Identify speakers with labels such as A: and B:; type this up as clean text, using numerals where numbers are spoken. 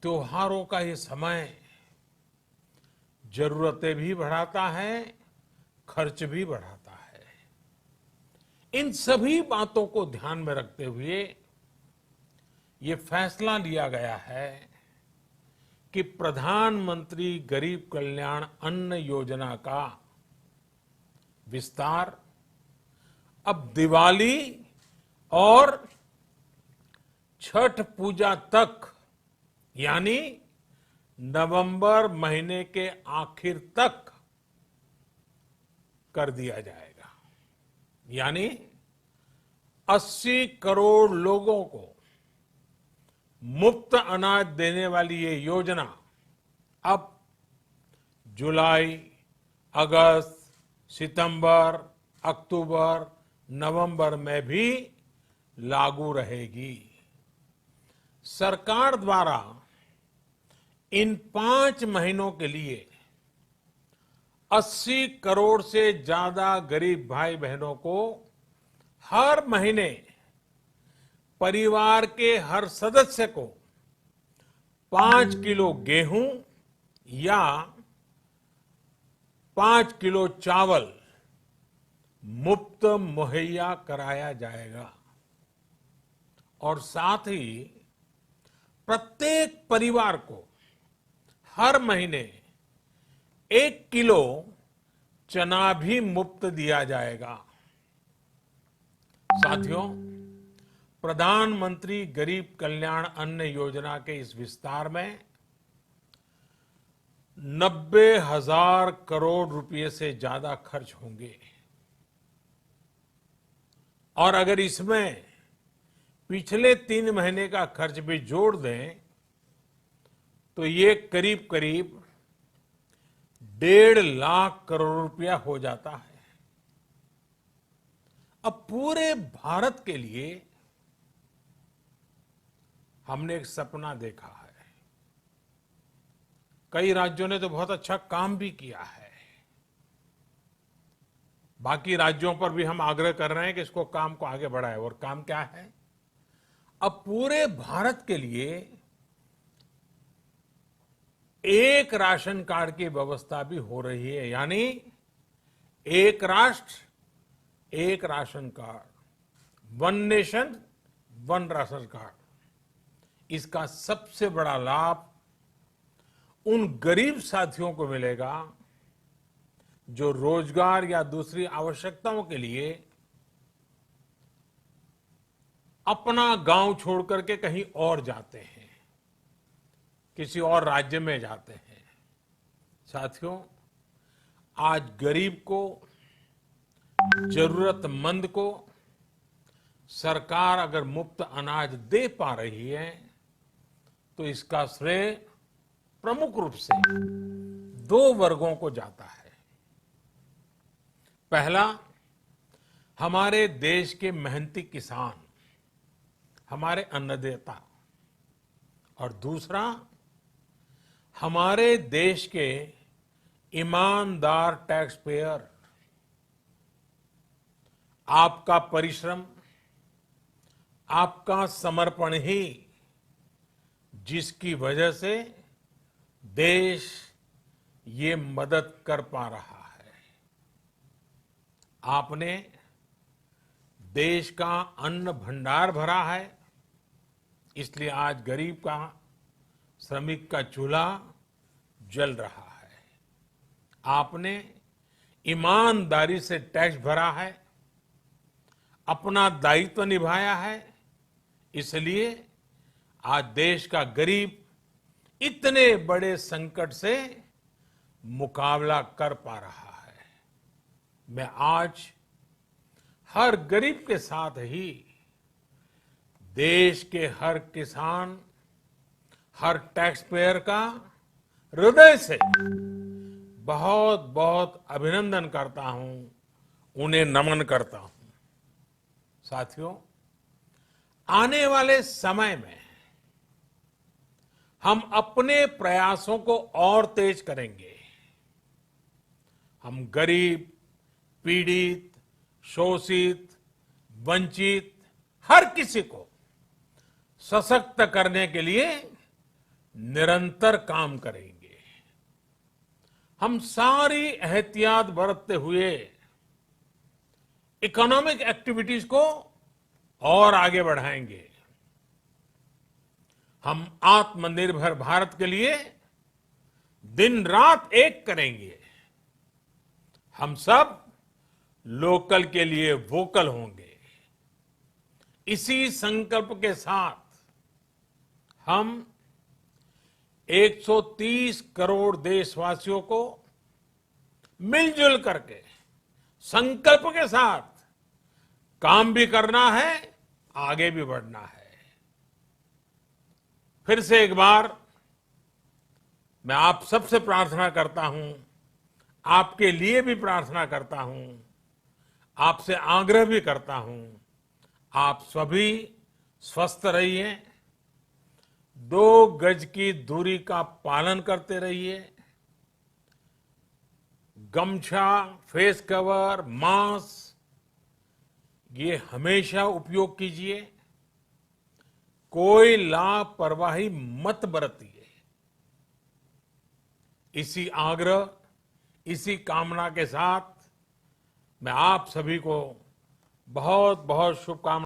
A: त्योहारों का ये समय जरूरतें भी बढ़ाता है, खर्च भी बढ़ाता है। इन सभी बातों को ध्यान में रखते हुए ये फैसला लिया गया है कि प्रधानमंत्री गरीब कल्याण अन्न योजना का विस्तार अब दिवाली और छठ पूजा तक, यानी नवंबर महीने के आखिर तक कर दिया जाएगा। यानी 80 करोड़ लोगों को मुफ्त अनाज देने वाली ये योजना अब जुलाई, अगस्त, सितंबर, अक्टूबर, नवंबर में भी लागू रहेगी। सरकार द्वारा इन 5 महीनों के लिए 80 करोड़ से ज्यादा गरीब भाई बहनों को हर महीने परिवार के हर सदस्य को 5 किलो गेहूं या 5 किलो चावल मुफ्त मुहैया कराया जाएगा। और साथ ही प्रत्येक परिवार को हर महीने 1 किलो चना भी मुफ्त दिया जाएगा। साथियों, प्रधानमंत्री गरीब कल्याण अन्न योजना के इस विस्तार में 90,000 करोड़ रुपए से ज्यादा खर्च होंगे। और अगर इसमें पिछले 3 महीने का खर्च भी जोड़ दें तो ये करीब करीब 1.5 लाख करोड़ रुपया हो जाता है। अब पूरे भारत के लिए हमने एक सपना देखा है। कई राज्यों ने तो बहुत अच्छा काम भी किया है। बाकी राज्यों पर भी हम आग्रह कर रहे हैं कि इसको काम को आगे बढ़ाएं। और काम क्या है? अब पूरे भारत के लिए एक राशन कार्ड की व्यवस्था भी हो रही है। यानी एक राष्ट्र एक ration card, one nation one ration card. इसका सबसे बड़ा लाभ उन गरीब साथियों को मिलेगा जो रोजगार या दूसरी आवश्यकताओं के लिए अपना गांव छोड़ करके कहीं और जाते हैं, किसी और राज्य में जाते हैं। साथियों, आज गरीब को, जरूरतमंद को सरकार अगर मुफ्त अनाज दे पा रही है तो इसका श्रेय प्रमुख रूप से 2 वर्गों को जाता है। पहला, हमारे देश के मेहनती किसान, हमारे अन्नदाता। और दूसरा, हमारे देश के ईमानदार टैक्स पेयर। आपका परिश्रम, आपका समर्पण ही जिसकी वजह से देश ये मदद कर पा रहा है। आपने देश का अन्न भंडार भरा है, इसलिए आज गरीब का, श्रमिक का चूल्हा जल रहा है। आपने ईमानदारी से टैक्स भरा है, अपना दायित्व निभाया है, इसलिए आज देश का गरीब इतने बड़े संकट से मुकाबला कर पा रहा है। मैं आज हर गरीब के साथ ही देश के हर किसान, हर टैक्स पेयर का हृदय से बहुत बहुत अभिनंदन करता हूं, उन्हें नमन करता हूं। साथियों, आने वाले समय में हम अपने प्रयासों को और तेज करेंगे। हम गरीब, पीड़ित, शोषित, वंचित हर किसी को सशक्त करने के लिए निरंतर काम करेंगे। हम सारी एहतियात बरतते हुए इकोनॉमिक एक्टिविटीज को और आगे बढ़ाएंगे। हम आत्मनिर्भर भारत के लिए दिन रात एक करेंगे। हम सब लोकल के लिए वोकल होंगे। इसी संकल्प के साथ हम 130 करोड़ देशवासियों को मिलजुल करके संकल्प के साथ काम भी करना है, आगे भी बढ़ना है। फिर से एक बार मैं आप सबसे प्रार्थना करता हूं, आपके लिए भी प्रार्थना करता हूं, आपसे आग्रह भी करता हूं, आप सभी स्वस्थ रहिए, 2 गज की दूरी का पालन करते रहिए, गमछा, फेस कवर, मास्क ये हमेशा उपयोग कीजिए। कोई लापरवाही मत बरतिए। इसी आग्रह, इसी कामना के साथ मैं आप सभी को बहुत बहुत शुभकामनाएं